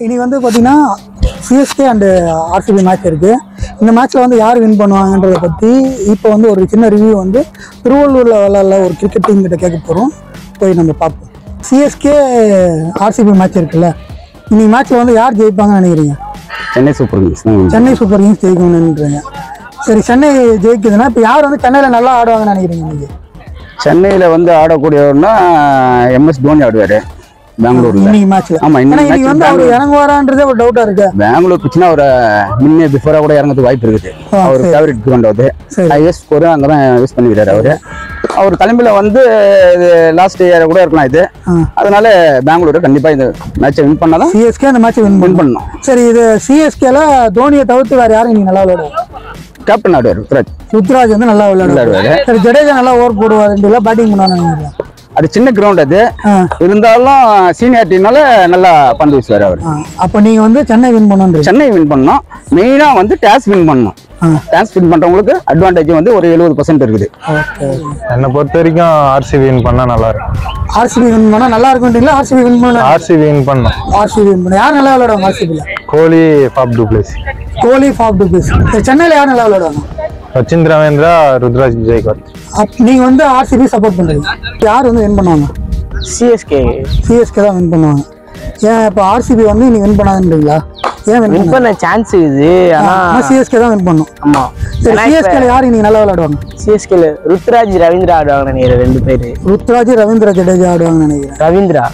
இனி வந்து பார்த்தீங்கன்னா சிஎஸ்கே அண்டு ஆர்சிபி மேட்ச் இருக்குது. இந்த மேட்ச்சில் வந்து யார் வின் பண்ணுவாங்கன்றதை பற்றி இப்போ வந்து ஒரு சின்ன ரிவ்யூ வந்து திருவள்ளூரில் விளையாட ஒரு கிரிக்கெட் டீம் கிட்ட கேட்க போகிறோம். போய் நம்ம பார்ப்போம். சிஎஸ்கே ஆர்சிபி மேட்ச் இருக்குல்ல, இன்னைக்கு மேட்ச்சில் வந்து யார் ஜெயிப்பாங்கன்னு நினைக்கிறீங்க? Chennai Super Kings. Chennai Super Kings ஜெயிக்கணும்ன்றீங்க. சரி, சென்னை ஜெயிக்குதுன்னா இப்போ யார் வந்து சென்னையில் நல்லா ஆடுவாங்கன்னு நினைக்கிறீங்க நீங்கள்? சென்னையில் வந்து ஆடக்கூடியவர்னா MS தோனி ஆடுவார் பெங்களூர்ல இன்னைக்கு மேட்ச்ல. ஆமா, இன்னைக்கு வந்து அவர் இறங்குவாரான்றதே ஒரு டவுட்டா இருக்கு. பெங்களூர் பிச்சுனா ஒரு முன்னே பிஃபோரா கூட இறங்கிறதுக்கு வாய்ப்பு இருக்குது. அவர் ஃபேவரட் கிரவுண்ட் ஹையஸ்ட் ஸ்கோர் அங்கதான் யூஸ் பண்ணிக்கிறாரு அவரு. அவர் தலைமையில வந்து லாஸ்ட் இயர் கூட இருக்கலாம் இது. அதனால பெங்களூர் கண்டிப்பா இந்த மேட்சை வின் பண்ணாதான் சிஎஸ்கே அந்த மேட்சை வின் பண்ணணும். சரி, இது சிஎஸ்கேல தோனியை தவிர்த்து வேற யாரும் நீங்க நல்லா விளையாடுவாங்க? கேப்டன் ஆடுவார் ருத்ராஜ் வந்து நல்லா விளையாடுவாரு. சரி, ஜடேஜா நல்லா ஓவர் போடுவாரு, பேட்டிங் பண்ணுவாங்க. அது சின்ன கிரவுண்ட், அது இருந்தாலும் சீனியாரிட்டினால நல்லா பந்து வீசுவார் அவர். அப்ப நீங்க வந்து சென்னை வின் பண்ணணும். சென்னை வின் பண்ணணும். மெயினா வந்து டாஸ் வின் பண்ணணும். டாஸ் வின் பண்றவங்களுக்கு அட்வான்டேஜ் வந்து ஒரு 70% இருக்குது. என்னை பொறுத்த வரைக்கும் ஆர்சிபி வின் பண்ணா நல்லா இருக்கும். ஆர்சிபி வின் பண்ணா நல்லா இருக்கும்ன்றீங்களா? ஆர்சிபி வின் பண்ணா ஆர்சிபி வின் பண்ணணும். ஆர்சிபி வின் பண்ணா யார் நல்லா விளையாடுவாங்க ஆர்சிபில? Kohli, Faf du Plessis. Kohli, Faf du Plessis. சென்னையில யார் நல்லா விளையாடுவாங்க? சச்சின் ரவீந்திரா, ருத்ராஜ் ஜெய்கர். நீங்க வந்து ஆர்சிபி சப்போர்ட் பண்றீங்க. யார் வந்து வின் பண்ணுவாங்க? சிஎஸ்கே தான் வின் பண்ணுவாங்க. ஏன் இப்போ ஆர்சிபி வந்து நீ வின் பண்ணாதுன்றீங்களா? ஏன் வின் பண்ண சான்ஸ் இது? ஆனா சிஎஸ்கே தான் வின் பண்ணும். ஆமா, சரி, சிஎஸ்கேல யார் இன்னைக்கு நல்லா விளையாடுவாங்க? சிஎஸ்கேல ருத்ராஜ், ரவீந்திரா ஆடுவாங்க நினைக்கிறேன். ரெண்டு பேரு, ருத்ராஜ், ரவீந்திரா ஜடேஜா ஆடுவாங்கன்னு நினைக்கிறேன். ரவீந்திரா,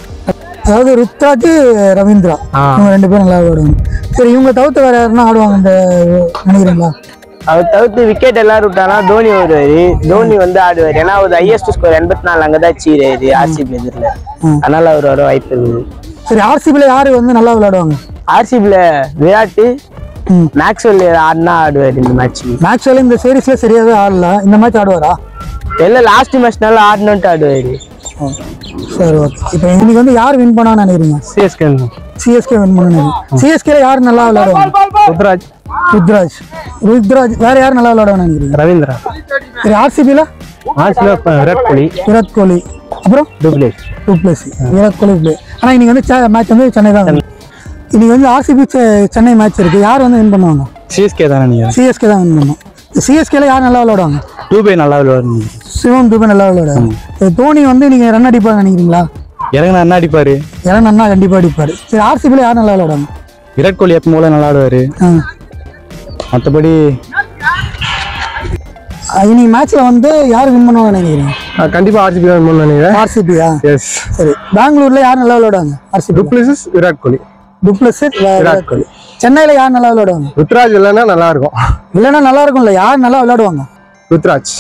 அதாவது ருத்ராஜ், ரவீந்திரா இவங்க ரெண்டு பேரும் நல்லா விளையாடுவாங்க. சரி, இவங்க தவிர்த்து வேற யாருன்னா ஆடுவாங்க இந்த நினைக்கிறீங்களா? அவர் தவிர்த்து விக்கெட் எல்லாரும் விட்டானா தோனி வருவாரு. தோனி வந்து ஆடுவாரு. ஏன்னா அவர் ஹையஸ்ட் ஸ்கோர் 84 அங்கதான் சீராது ஆர்சிபி எதிரில். அதனால அவர் வர வாய்ப்பு இருக்குது. சரி, ஆர்சிபில யாரு வந்து நல்லா விளையாடுவாங்க? ஆர்சிபில விராட், மேக்ஸ்வெல் ஆடினா ஆடுவார் இந்த மேட்ச். மேக்ஸ்வெல் இந்த சீரீஸ்ல சரியாவே ஆடல, இந்த மேட்ச் ஆடுவாரா? எல்லாம் லாஸ்ட் மேட்ச் நல்லா ஆடணும்ட்டு ஆடுவாரு. சரி, ஓகே. இப்போ இன்னைக்கு வந்து யார் வின் பண்ணான்னு நினைக்கிறீங்க? சிஎஸ்கே வின் பண்ணணும். சிஎஸ்கேல யார் நல்லா விளையாடுவாங்க? ருத்ராஜ். வேற யார் நல்லா விளையாடுவான்னு நினைக்கிறீங்க? ரவீந்திரா. சரி, ஆர்சிபில விராட் கோலி, அப்புறம் டூப்ளேசி, விராட் கோலி பிளே. ஆனா இன்னைக்கு வந்து மேட்ச் வந்து சென்னை தான். இன்னைக்கு வந்து ஆர்சிபி சென்னை மேட்ச் இருக்கு. யார் வந்து வின் பண்ணுவாங்க? சிஎஸ்கே தான் நினைக்கிறேன். சிஎஸ்கே தான் வின் பண்ணும். சிஎஸ்கேல யார் நல்லா விளையாடுவாங்க? டூபே நல்லா விளையாடுவாங்க. சிவம் டூபே நல்லா விளையாடுவாங்க. தோனி வந்து நீங்க ரன் அடிப்பாங்க நினைக்கிறீங்களா? இறங்கினா என்ன அடிப்பாரு? இறங்கினா கண்டிப்பா அடிப்பாரு. சரி, ஆர்சிபில யார் நல்லா விளையாடுவாங்க? விராட் கோலி எப்பவும் போல நல்லா ஆடுவாரு. மற்றபடி இன்னைக்கு மேட்ச்ல வந்து யார் வின் பண்ணுவாங்க நினைக்கிறீங்க? கண்டிப்பா ஆர்சிபி தான் வின் பண்ண நினைக்கிறேன். ஆர்சிபியா? எஸ். சரி, பெங்களூர்ல யார் நல்லா விளையாடுவாங்க? ஆர்சிபி. டுப்ளசிஸ், விராட் கோலி. விராட் கோலி. சென்னையில யார் நல்லா விளையாடுவாங்க? ருத்ராஜ் இல்லைன்னா நல்லா இருக்கும். இல்லைன்னா நல்லா இருக்கும்ல. யார் நல்லா விளையாடுவாங்க? ருத்ராஜ்.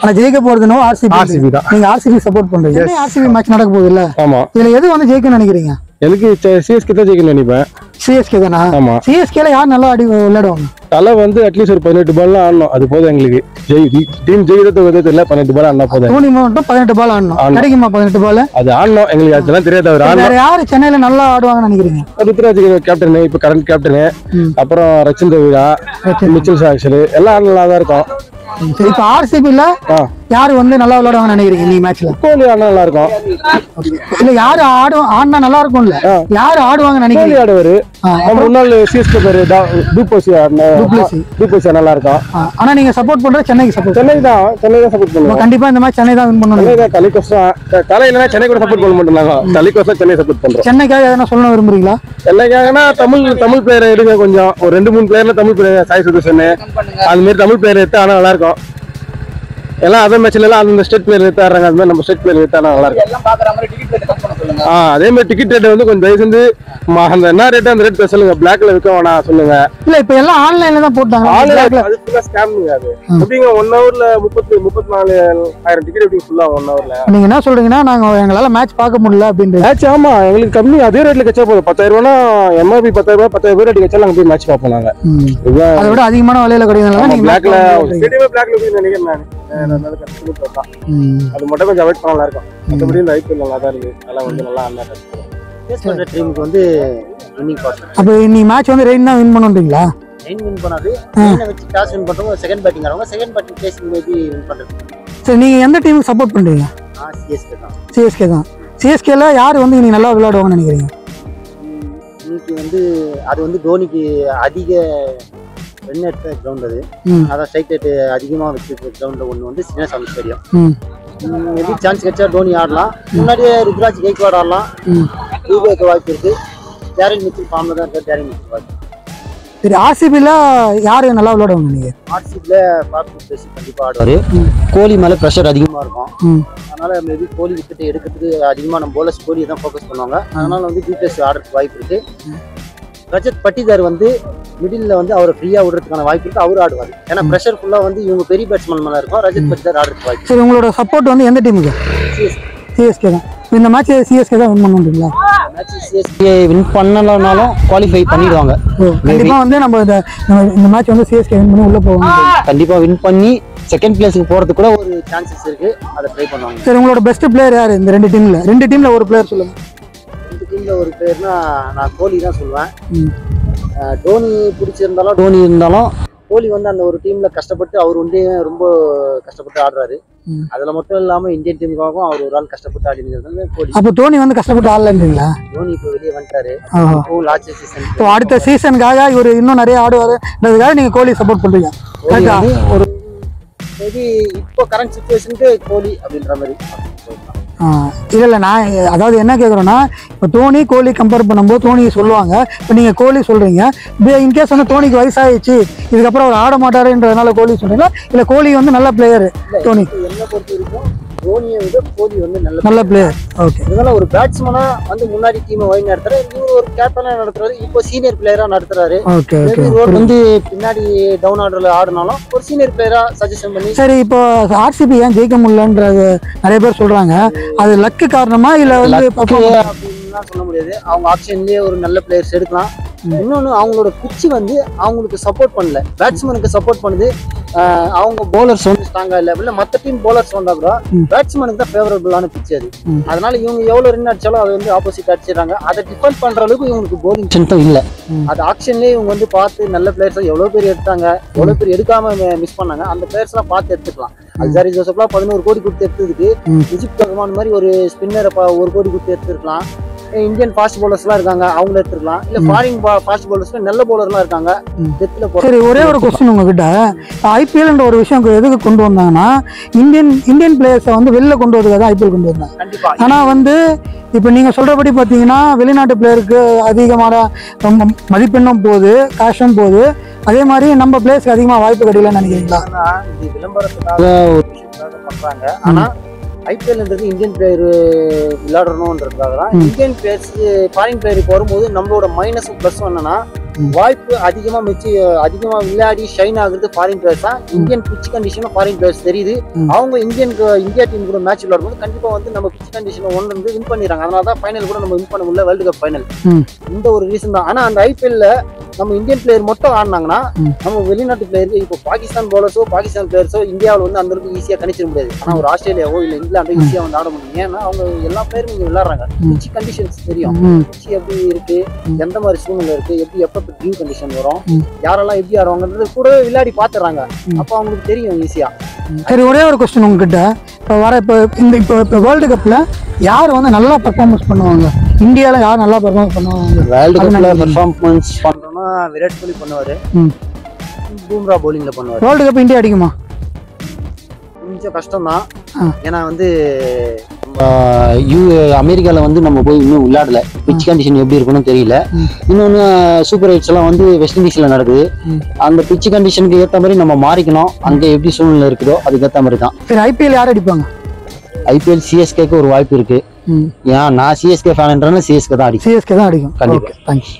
ஆனா ஜெயிக்க போறதுனோ ஆர்சிபி தான். நீங்க ஆர்சிபி சப்போர்ட் பண்றீங்க. ஆர்சிபி மேட்ச் நடக்க போகுது இல்ல? ஆமா. இதுல எது வந்து ஜெயிக்கணும்னு நினைக்கிறீங்க? எனக்கு சிஎஸ்கே தான் ஜெயிக்கணும்னு நினைப்பேன். சிஎஸ்கே தானா? ஆமா. சிஎஸ்கேல யார் நல்லா விளையாடுவாங்க? தலை வந்து அட்லீஸ்ட் ஒரு 18 பால் ஆடணும். அது போதும் எங்களுக்கு. டீம் ஜெயிக்கிறத தெரியல, 18 பால் ஆடினா போதும். தோனி மட்டும் 18 பால் ஆடணும். கிடைக்குமா 18 பால்? அது ஆடணும். எங்களுக்கு அதெல்லாம் தெரியாது. அவர் வேற யாரு சென்னையில நல்லா ஆடுவாங்கன்னு நினைக்கிறீங்க? ருத்ராஜ் கேப்டன், இப்ப கரண்ட் கேப்டனு, அப்புறம் ரச்சின் ரவீரா, மிச்சல் சாக்சர் எல்லாம் நல்லா தான் இருக்கும். இப்ப ஆர்சிபில யாரு வந்து நல்லா விளையாடுவாங்கன்னு நினைக்கிறீங்க நீ மேட்ச்ல? கோலி ஆடினா நல்லா இருக்கும். இல்ல, யாரு ஆடினா நல்லா இருக்கும்ல? யாரு ஆடுவாங்கன்னு நினைக்கிறீங்க? ஆடுவாரு. முன்னாள் சிஎஸ்கே பேரு டூப்ளசி நல்லா இருக்கும். ஆனா நீங்க சப்போர்ட் பண்ற சென்னைக்கு சப்போர்ட்? சென்னை தான் சப்போர்ட் பண்ணுவோம். கண்டிப்பா இந்த மேட்ச் சென்னை தான் வின் பண்ணணும். தலை இல்லைன்னா சென்னை கூட சப்போர்ட் பண்ண மாட்டாங்க. தலைக்கோசம் சென்னை சப்போர்ட் பண்றோம். சென்னைக்காக எதனா சொல்ல விரும்புறீங்களா? சென்னைக்காகனா தமிழ் பிளேயர் எடுங்க. கொஞ்சம் ஒரு 2-3 பிளேயர்ல தமிழ் பிளேயர், சாய் சுதர்சன் அது மாதிரி தமிழ் பிளேயர் எடுத்தா ஆனா நல்லா இருக்கும். எல்லாம் அதர் மேட்ச்ல எல்லாம் அந்த ஸ்டேட் பிளேயர் எடுத்தாடுறாங்க. அது மாதிரி நம்ம ஸ்டேட் பிளேயர் எடுத்தா நல்லா இருக்கும். அதே மாதிரி டிக்கெட் ரேட் வந்து கொஞ்சம் தயவு செஞ்சு அந்த என்ன ரேட் அந்த ரேட் சொல்லுங்க. பிளாக்ல விற்க வேணாம் சொல்லுங்க. இல்ல, இப்ப எல்லாம் ஆன்லைன்ல தான் போட்டாங்க. அது ஃபுல்லா ஸ்கேம்ங்க. அது எப்படிங்க 1 ஹவர்ல 34,000 டிக்கெட் எப்படி ஃபுல்லா 1 ஹவர்ல? நீங்க என்ன சொல்றீங்கன்னா நாங்க எங்களால மேட்ச் பார்க்க முடியல அப்படின்றது? மேட்ச் ஆமா, எங்களுக்கு கம்மி அதே ரேட்ல கச்சா போதும். 10,000 ரூபானா எம்ஆர்பி 10,000 ரூபாய் ரேட் கச்சா நாங்க போய் மேட்ச் பார்ப்போம். நாங்க அதை விட அதிகமான விலையில கிடைக்கிறதுனால நீங்க பிளாக்ல நினைக்கிறேன் நான். அது மட்டும் கொஞ்சம் அவாய்ட் பண்ண நல்லா இருக்கும். மற்றபடி இந்த ஐபிஎல் நல்லா தான் இருக்கு. அதெல்லாம் வந்து நல்லா ஆடுறாங்க. டீமுக்கு வந்து வின்னிங் பார்ட்னர். அப்ப இன்னைக்கு மேட்ச் வந்து ரெயின் தான் வின் பண்ணுவீங்களா? ரெயின் வின் பண்ணாது. ரெயினை வச்சு டாஸ் வின் பண்றவங்க செகண்ட் பேட்டிங் ஆடுவாங்க. Second batting placing maybe win பண்றது. சரி, நீங்க எந்த டீமுக்கு சப்போர்ட் பண்றீங்க? சிஎஸ்கே தான். சிஎஸ்கே தான். சிஎஸ்கேல யார் வந்து இன்னைக்கு நல்லா விளையாடுவாங்கன்னு நினைக்கிறீங்க? இன்னைக்கு வந்து அது வந்து தோனிக்கு அதிக ரன் எடுத்த கிரவுண்ட் அது. அதான் ஸ்ட்ரைக் ரேட் அதிகமாக வச்சிருக்க கிரவுண்டில் ஒன்று வந்து சின்னசாமி ஸ்டேடியம். எப்படி சான்ஸ் கிடைச்சா தோனி ஆடலாம். முன்னாடியே ருத்ராஜ் கெய்க்வாட் ஆடலாம். தூபேக்கு வாய்ப்பு இருக்கு. டேரில் மிச்சல் ஃபார்மில் தான் இருக்கார். டேரில் மிச்சல் வாய்ப்பு. சரி, ஆர்சிபியில் யார் நல்லா விளையாடுவாங்க நீங்கள்? ஆர்சிபியில் பாப்பு பேசி கண்டிப்பாக ஆடுவார். கோலி மேலே ப்ரெஷர் அதிகமாக இருக்கும். அதனால மேபி கோலி விக்கெட் எடுக்கிறதுக்கு அதிகமாக நம்ம போலர்ஸ் கோலியை தான் ஃபோக்கஸ் பண்ணுவாங்க. அதனால வந்து டிபிஎஸ் ஆடுறதுக்கு வாய்ப்பு இருக்கு. ரஜத் பட்டிதார் வந்து மிடில் வந்து அவரை ஃப்ரீயா விடுறதுக்கான வாய்ப்பு இருக்கு. அவரு ஆடுவார். ஏன்னா ப்ரெஷர் ஃபுல்லா வந்து இவங்க பெரிய பேட்ஸ்மேன் மேல இருக்கும். ரஜத் பட்டிதார் ஆடுறதுக்கு வாய்ப்பு. சரி, உங்களோட சப்போர்ட் வந்து எந்த டீமுக்கு? சிஎஸ்கே தான். இந்த மேட்ச் சிஎஸ்கே தான் வின் பண்ணுவீங்களா? மேட்ச் சிஎஸ்கே வின் பண்ணலனாலும் குவாலிஃபை பண்ணிடுவாங்க. கண்டிப்பா வந்து நம்ம இந்த மேட்ச் வந்து சிஎஸ்கே வின் பண்ணி உள்ள போவாங்க. கண்டிப்பா வின் பண்ணி செகண்ட் பிளேஸ்க்கு போறதுக்கு கூட ஒரு சான்சஸ் இருக்கு. அதை ட்ரை பண்ணுவாங்க. சரி, உங்களோட பெஸ்ட் பிளேயர் யாரு இந்த ரெண்டு டீம்ல ஒரு பிளேயர் சொல்லுங்க. ரெண்டு டீம்ல ஒரு பிளேயர்னா நான் கோலி தான் சொல்லுவேன். டோனி பிடிச்சிருந்தாலும் டோனி இருந்தாலும் கோலி வந்து அந்த ஒரு டீம்ல கஷ்டப்பட்டு அவர் வந்து ரொம்ப கஷ்டப்பட்டு ஆடுறாரு. அதுல மட்டும் இல்லாம இந்தியன் டீமுக்காகவும் அவர் ஒரு ஆள் கஷ்டப்பட்டு ஆடினது கோலி. அப்ப தோனி வந்து கஷ்டப்பட்டு ஆடலன்றீங்களா? தோனி இப்போ வெளியே வந்துட்டாரு. இப்போ அடுத்த சீசனுக்காக இவர் இன்னும் நிறைய ஆடுவாருன்றதுக்காக நீங்க கோலி சப்போர்ட் பண்றீங்க. ஒரு மேபி இப்போ கரண்ட் சிச்சுவேஷனுக்கு கோலி அப்படின்ற மாதிரி. இல்லை, நான் அதாவது என்ன கேட்குறேன்னா, இப்போ தோனி கோலி கம்பேர் பண்ணும்போது தோனி சொல்லுவாங்க. இப்போ நீங்கள் கோலி சொல்கிறீங்க. இப்போ இன்கேஸ் வந்து தோனிக்கு வயசாகிடுச்சு, இதுக்கப்புறம் அவர் ஆட மாட்டாருன்றதுனால கோலி சொல்கிறீங்களா? இல்லை கோலி வந்து நல்ல பிளேயர் தோனி? என்ன பொறுத்த வரைக்கும் தோனியை விட கோலி வந்து நல்ல பிளேயர். ஓகே. இதனால ஒரு பேட்ஸ்மேனா வந்து முன்னாடி டீமை வழி நடத்துறாரு. இவர் ஒரு கேப்டனா நடத்துறாரு. இப்போ சீனியர் பிளேயரா நடத்துறாரு. ஓகே. வந்து பின்னாடி டவுன் ஆர்டர்ல ஆடினாலும் ஒரு சீனியர் பிளேயரா சஜஷன் பண்ணி. சரி, இப்போ ஆர்சிபி ஏன் ஜெயிக்க முடியலன்றது நிறைய பேர் சொல்றாங்க. அது லக்கு காரணமா இல்லை வந்து அப்படின்லாம் சொல்ல முடியாது. அவங்க ஆப்ஷன்லயே ஒரு நல்ல பிளேயர்ஸ் எடுக்கலாம். இன்னொன்னு அவங்களோட பிச்சு வந்து அவங்களுக்கு சப்போர்ட் பண்ணல. பேட்ஸ்மேனுக்கு சப்போர்ட் பண்ணுது. அவங்க போலர்ஸ் வந்து ஸ்ட்ராங்கா இல்ல மற்ற டீம் போலர்ஸ் வந்தா கூட பேட்ஸ்மேனுக்கு தான் ஃபேவரபிளான பிச் அது. அதனால இவங்க எவ்வளவு ரன் அடிச்சாலும் அதை வந்து ஆப்போசிட் அடிச்சிடறாங்க. அதை டிஃபெண்ட் பண்ற அளவுக்கு இவங்களுக்கு போலிங் ஸ்ட்ரென்த்தும் இல்ல. அது ஆக்ஷன்லயே இவங்க வந்து பார்த்து நல்ல பிளேயர்ஸ் எவ்வளவு பேர் எடுத்தாங்க, எவ்வளவு பேர் எடுக்காம மிஸ் பண்ணாங்க. அந்த பிளேயர்ஸ் எல்லாம் பார்த்து எடுத்துக்கலாம். அல்சாரி ஜோசப்லாம் 11 கோடி கொடுத்து எடுத்ததுக்கு முஜிப் ரஹ்மான் மாதிரி ஒரு ஸ்பின்னரை 1 கோடி கொடுத்து எடுத்துருக்கலாம். இந்தியன் ஃபாஸ்ட் பவுலர்ஸ்லாம் இருக்காங்க, அவங்கள எடுத்துக்கலாம். இல்ல ஃபாரின் ஃபாஸ்ட் பவுலர்ஸ்ல நல்ல பவுலர்லாம் இருக்காங்க. சரி, ஒரே ஒரு கொஸ்டின் உங்ககிட்ட. ஐபிஎல்ன்ற ஒரு விஷயம் எதுக்கு கொண்டு வந்தாங்கன்னா, இந்தியன் பிளேயர்ஸை வந்து வெளில கொண்டு வரதுக்காக தான் ஐபிஎல் கொண்டு வந்தாங்க. கண்டிப்பா. ஆனா வந்து இப்போ நீங்க சொல்றபடி பார்த்தீங்கன்னா வெளிநாட்டு பிளேயருக்கு அதிகமான ரொம்ப மதிப்பெண்ணும் போகுது, காசும் போகுது. அதே மாதிரி நம்ம பிளேயர்ஸ்க்கு அதிகமாக வாய்ப்பு கிடைக்கலன்னு நினைக்கிறீங்களா? இது விளம்பரத்துக்காக ஒரு விஷயத்துக்காக பண்றாங்க. ஆனா ஐபிஎல்ன்றது இந்தியன் பிளேயர் விளையாடணும்ன்றதுக்காக தான். இந்தியன் பிளேயர்ஸ் ஃபாரின் பிளேயருக்கு வரும்போது நம்மளோட மைனஸும் ப்ளஸும் என்னன்னா, வாய்ப்பு அதிகமா விளையாடி ஷைன் ஆகுறது ஃபாரின் பிளேயர்ஸ் தான். இந்தியன் பிச் கண்டிஷனும் ஃபாரின் பிளேயர்ஸ் தெரியுது. அவங்க இந்தியா டீம் கூட மேட்ச் விளையாடும்போது கண்டிப்பா வந்து நம்ம பிச் கண்டிஷன் ஒன்று வந்து வின் பண்ணிடுறாங்க. அதனால தான் ஃபைனல் கூட நம்ம வின் பண்ண முடியல, வேர்ல்டு கப் ஃபைனல். இந்த ஒரு ரீசன் தான். ஆனா அந்த ஐபிஎல்ல நம்ம இந்தியன் பிளேயர் மட்டும் ஆடினாங்கன்னா நம்ம வெளிநாட்டு பிளேயருக்கு இப்போ பாகிஸ்தான் பவுலர்ஸோ பாகிஸ்தான் பிளேயர்ஸோ இந்தியாவில் வந்து அந்த அளவுக்கு ஈஸியா கணிச்சிட முடியாது. ஆனா ஒரு ஆஸ்திரேலியாவோ இல்ல இங்கிலாண்டோ ஈஸியா வந்து ஆட முடியும். ஏன்னா அவங்க எல்லா பிளேயரும் இங்க விளையாடுறாங்க. பிச் கண்டிஷன்ஸ் தெரியும். பிச் எப்படி இருக்கு, எந்த மாதிரி சூழ்நிலை இருக்கு, எப்ப ட்ரீம் கண்டிஷன் வரும், யாரெல்லாம் எப்படி ஆடுவாங்கன்றது கூட விளையாடி பாத்துறாங்க. அப்ப அவங்களுக்கு தெரியும் ஈஸியா. சரி, ஒரே ஒரு கொஸ்டின் உங்ககிட்ட. இப்போ வேர்ல்டு கப்ல யார் வந்து நல்லா பெர்ஃபார்மன்ஸ் பண்ணுவாங்க? இந்தியால யார் நல்லா பெர்ஃபார்மன்ஸ் பண்ணுவாங்க வேர்ல்டு கப்ல பெர்ஃபார்மன்ஸ் பண்றோம்னா விராட் கோலி பண்ணுவாரு. பூம்ரா பவுலிங்ல பண்ணுவாரு. வேர்ல்டு கப் இந்தியா அடிக்குமா? கொஞ்சம் கஷ்டம் தான். ஏன்னா வந்து அமெரிக்கால வந்து நம்ம போய் இன்னும் விளையாடல. பிச் கண்டிஷன் எப்படி இருக்குன்னு தெரியல. இன்னொன்னு சூப்பர் எயிட்ஸ் எல்லாம் வந்து வெஸ்ட் இண்டீஸ்ல நடக்குது. அந்த பிச் கண்டிஷனுக்கு ஏற்ற மாதிரி நம்ம மாறிக்கணும். அங்க எப்படி சூழ்நிலை இருக்குதோ அதுக்கு ஏற்ற மாதிரி தான். சரி, ஐபிஎல் யார் அடிப்பாங்க? ஐபிஎல் சிஎஸ்கேக்கு ஒரு வாய்ப்பு இருக்கு. ஏன் நான் சிஎஸ்கே ஃபேன்ன்றனால சிஎஸ்கே தான் அடிக்கும். சிஎஸ்கே தான் அடிக்கும். கண்டிப்பா. தேங்க்ஸ்.